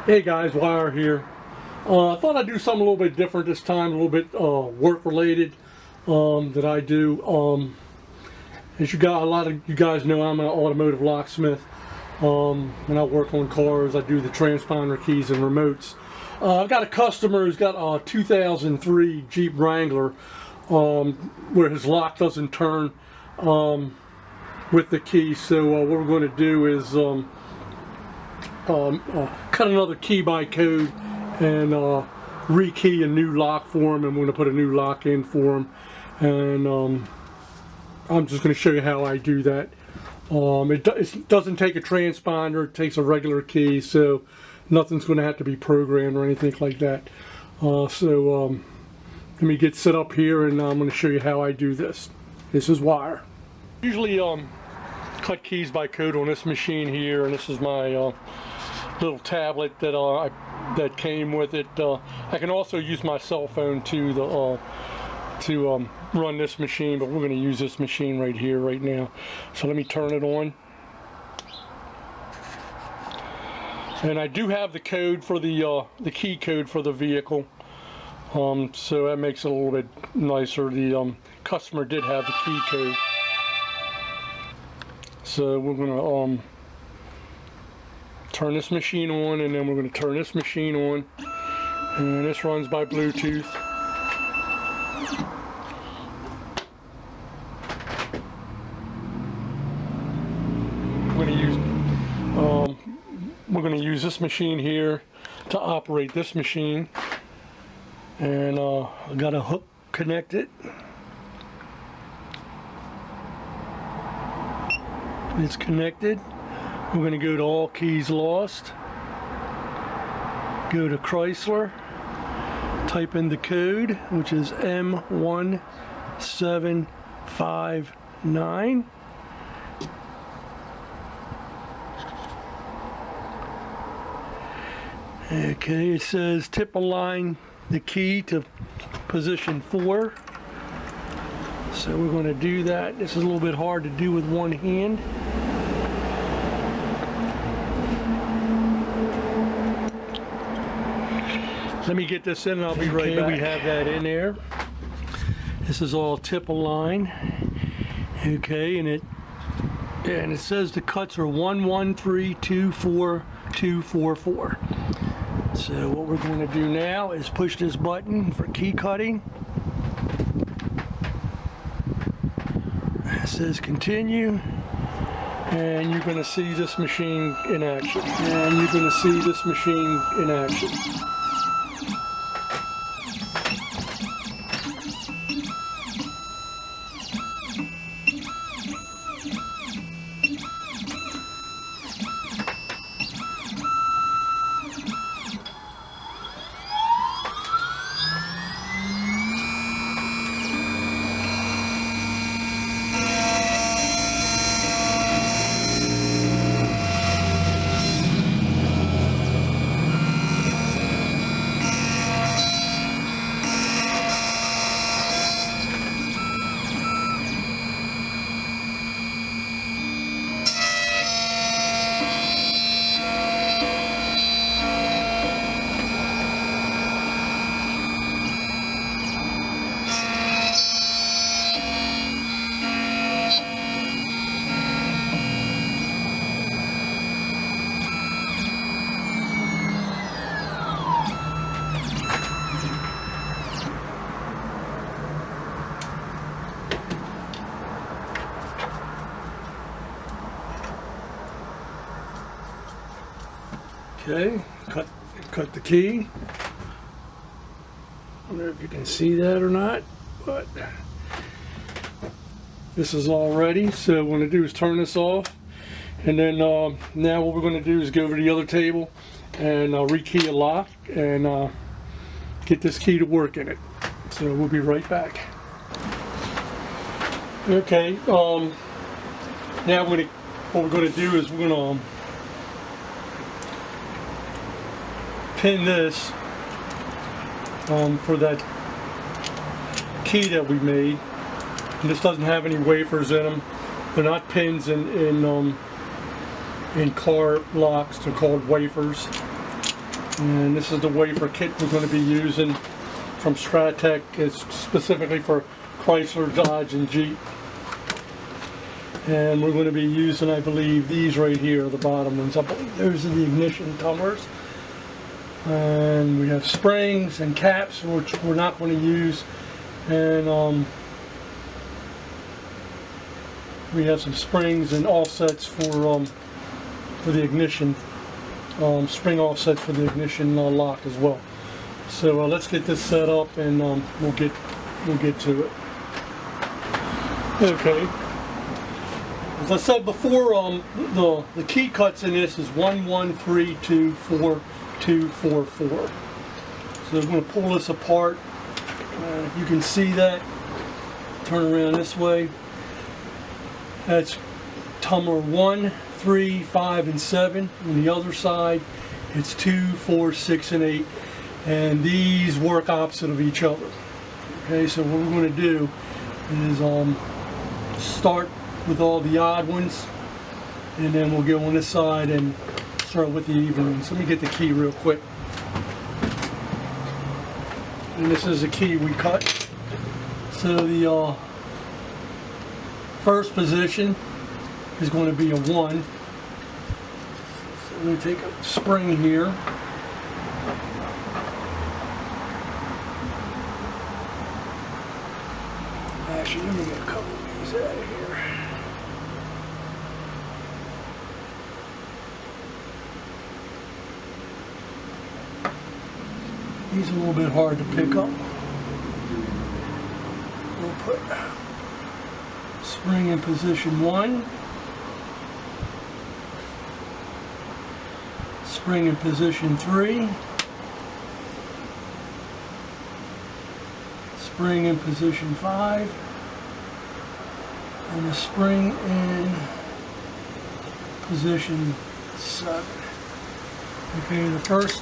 Hey guys, Wire here. I thought I'd do something a little bit different this time, a little bit work related that I do. As you got a lot of you guys know, I'm an automotive locksmith, and I work on cars. I do the transponder keys and remotes. I've got a customer who's got a 2003 Jeep Wrangler where his lock doesn't turn with the key. So what we're going to do is cut another key by code and rekey a new lock for him. I'm going to put a new lock in for him, and I'm just going to show you how I do that. It doesn't take a transponder, it takes a regular key, so nothing's going to have to be programmed or anything like that. Let me get set up here, and I'm going to show you how I do this. This is Wire. Usually cut keys by code on this machine here, and this is my little tablet that that came with it. I can also use my cell phone to run this machine, but we're going to use this machine right here right now. So let me turn it on. And I do have the code for the key code for the vehicle, so that makes it a little bit nicer. The customer did have the key code, so we're going to turn this machine on, and then we're going to turn this machine on, and this runs by Bluetooth. We're going to use this machine here to operate this machine, and I got a hook connected. It's connected. We're going to go to all keys lost, go to Chrysler, type in the code, which is M1759. Okay, it says tip align the key to position 4. So we're going to do that. This is a little bit hard to do with one hand. Let me get this in and I'll be right back. We have that in there. This is all tip align. Okay, and it says the cuts are 11324244. So what we're going to do now is push this button for key cutting. It says continue, and you're going to see this machine in action. And you're going to see this machine in action. Okay, cut the key. I don't know if you can see that or not, but this is all ready. So what I'm going to do is turn this off, and then now what we're going to do is go over to the other table and rekey a lock and get this key to work in it. So we'll be right back. Okay, now what we're going to do is we're going to pin this for that key that we made. And this doesn't have any wafers in them. They're not pins in car locks. They're called wafers. And this is the wafer kit we're going to be using from Stratec. It's specifically for Chrysler, Dodge, and Jeep. And we're going to be using, I believe, these right here, the bottom ones. I believe those are the ignition tumblers. And we have springs and caps, which we're not going to use. And we have some springs and offsets for the ignition, spring offsets for the ignition lock as well. So let's get this set up, and we'll get to it. Okay. As I said before, the key cuts in this is 11324244. So I'm going to pull this apart. You can see that. Turn around this way. That's tumbler 1, 3, 5, and 7. On the other side, it's 2, 4, 6, and 8. And these work opposite of each other. Okay, so what we're going to do is start with all the odd ones, and then we'll go on this side and start with the even ones. Let me get the key real quick. And this is the key we cut. So the first position is going to be a 1. So I'm going to take a spring here. Actually, let me get a couple of these out of here. These are a little bit hard to pick up. We'll put spring in position 1, spring in position 3, spring in position 5, and a spring in position 7. Okay, the first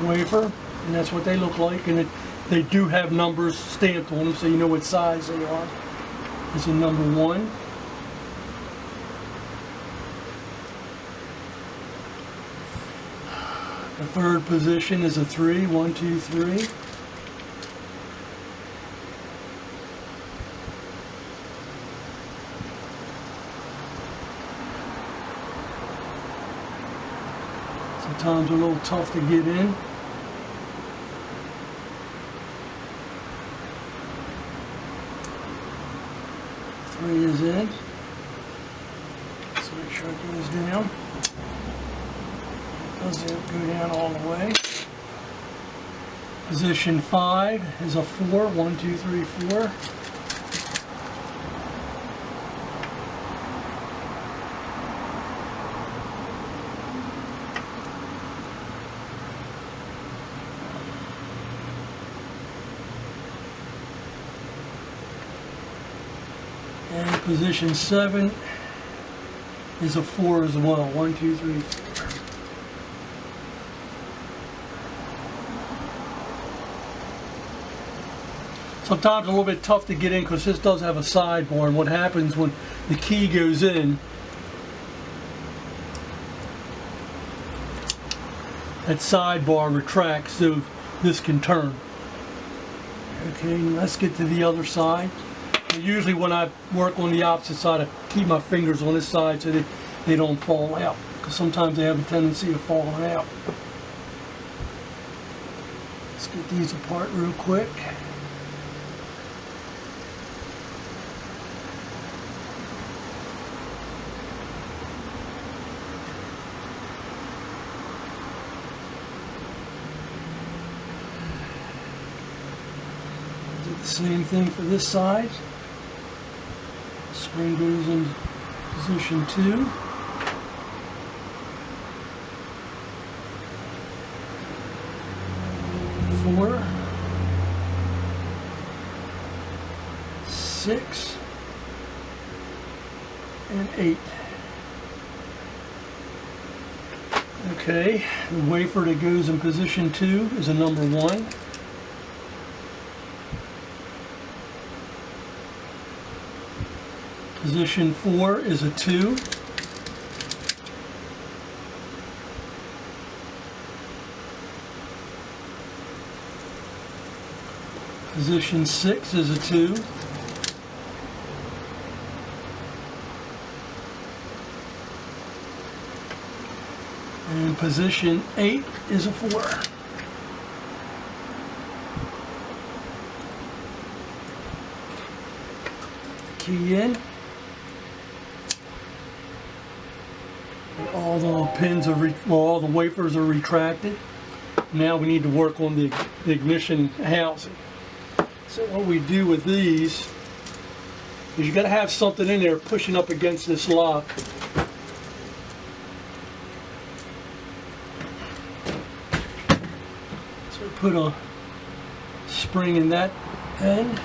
wafer, and that's what they look like, and they do have numbers stamped on them, so you know what size they are. This is number 1. The third position is a 3. 1, 2, 3. Sometimes a little tough to get in. Three is in. Let's make sure it goes down. It doesn't go down all the way. Position 5 is a 4. 1, 2, 3, 4. And position 7 is a 4 as well. 1, 2, 3, 4. Sometimes a little bit tough to get in because this does have a sidebar, and what happens when the key goes in, that sidebar retracts so this can turn. Okay, let's get to the other side. Usually when I work on the opposite side, I keep my fingers on this side so they don't fall out, because sometimes they have a tendency of falling out. Let's get these apart real quick. Do the same thing for this side. Spring goes in position 2. Four, 6, and 8. Okay, the wafer that goes in position 2 is a number 1. Position 4 is a 2. Position 6 is a 2. And position 8 is a 4. Key in. And all the pins are, all the wafers are retracted. Now we need to work on the ignition housing. So what we do with these is you got to have something in there pushing up against this lock. So we put a spring in that end.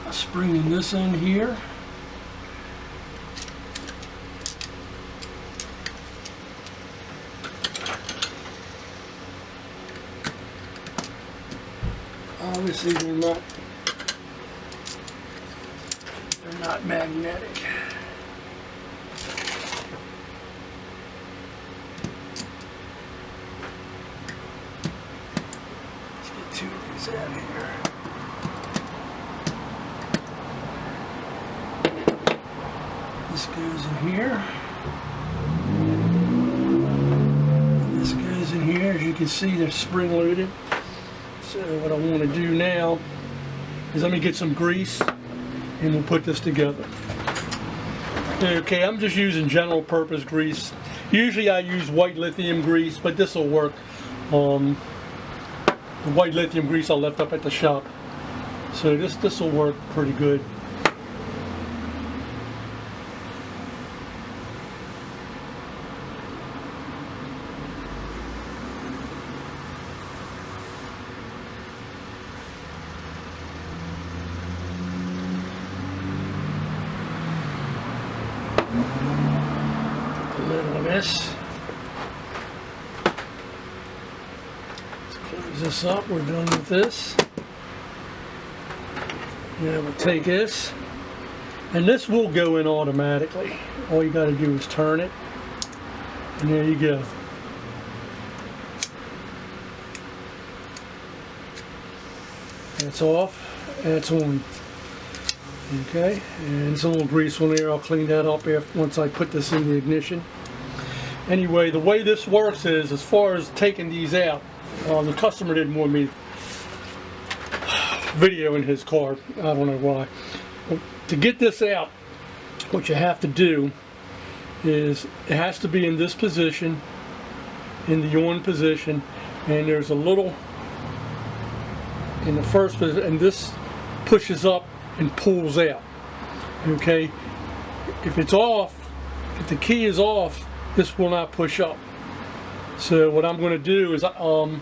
A spring in this end here. Obviously they're not magnetic. Let's get 2 of these out of here. This goes in here. And this goes in here. As you can see, they're spring loaded. So what I want to do now is let me get some grease and we'll put this together. Okay, I'm just using general purpose grease. Usually I use white lithium grease, but this will work. The white lithium grease I left up at the shop. So this will work pretty good. A lid on this. Let's close this up. We're done with this. Now we'll take this, and this will go in automatically. All you got to do is turn it, and there you go. That's off. That's on. Okay, and some little grease on there. I'll clean that up once I put this in the ignition. Anyway, the way this works is, as far as taking these out, the customer didn't want me videoing his car. I don't know why. To get this out, what you have to do is it has to be in this position, in the on position, and there's a little in the first position, and this pushes up and pulls out. Okay, if it's off, if the key is off, this will not push up. So what I'm going to do is I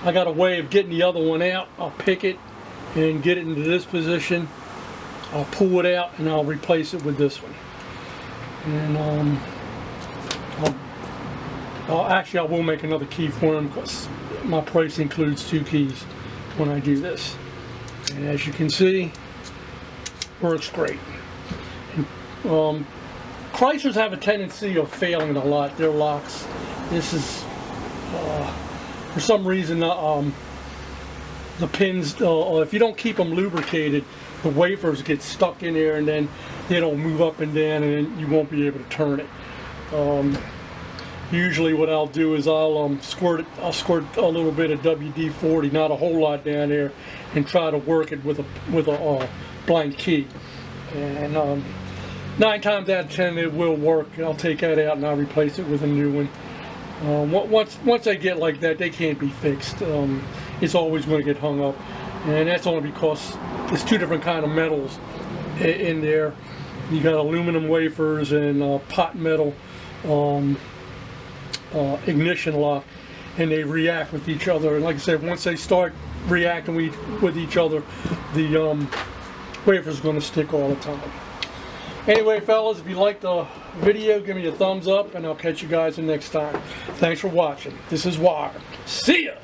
got a way of getting the other one out. I'll pick it and get it into this position. I'll pull it out and I'll replace it with this one. And I will make another key for him because my price includes 2 keys when I do this. And as you can see, works great. And, Chryslers have a tendency of failing a lot, their locks. This is, for some reason, the pins, if you don't keep them lubricated, the wafers get stuck in there and then they don't move up and down, and then you won't be able to turn it. Usually what I'll do is I'll squirt a little bit of WD-40, not a whole lot down there, and try to work it with a blank key. And 9 times out of 10 it will work. I'll take that out and I'll replace it with a new one. Once they get like that, they can't be fixed. It's always going to get hung up, and that's only because there's 2 different kind of metals in there. You got aluminum wafers and pot metal ignition lock, and they react with each other. And like I said, once they start reacting with each other, the wafer's going to stick all the time. Anyway, fellas, if you liked the video, give me a thumbs up, and I'll catch you guys the next time. Thanks for watching. This is Wire. See ya!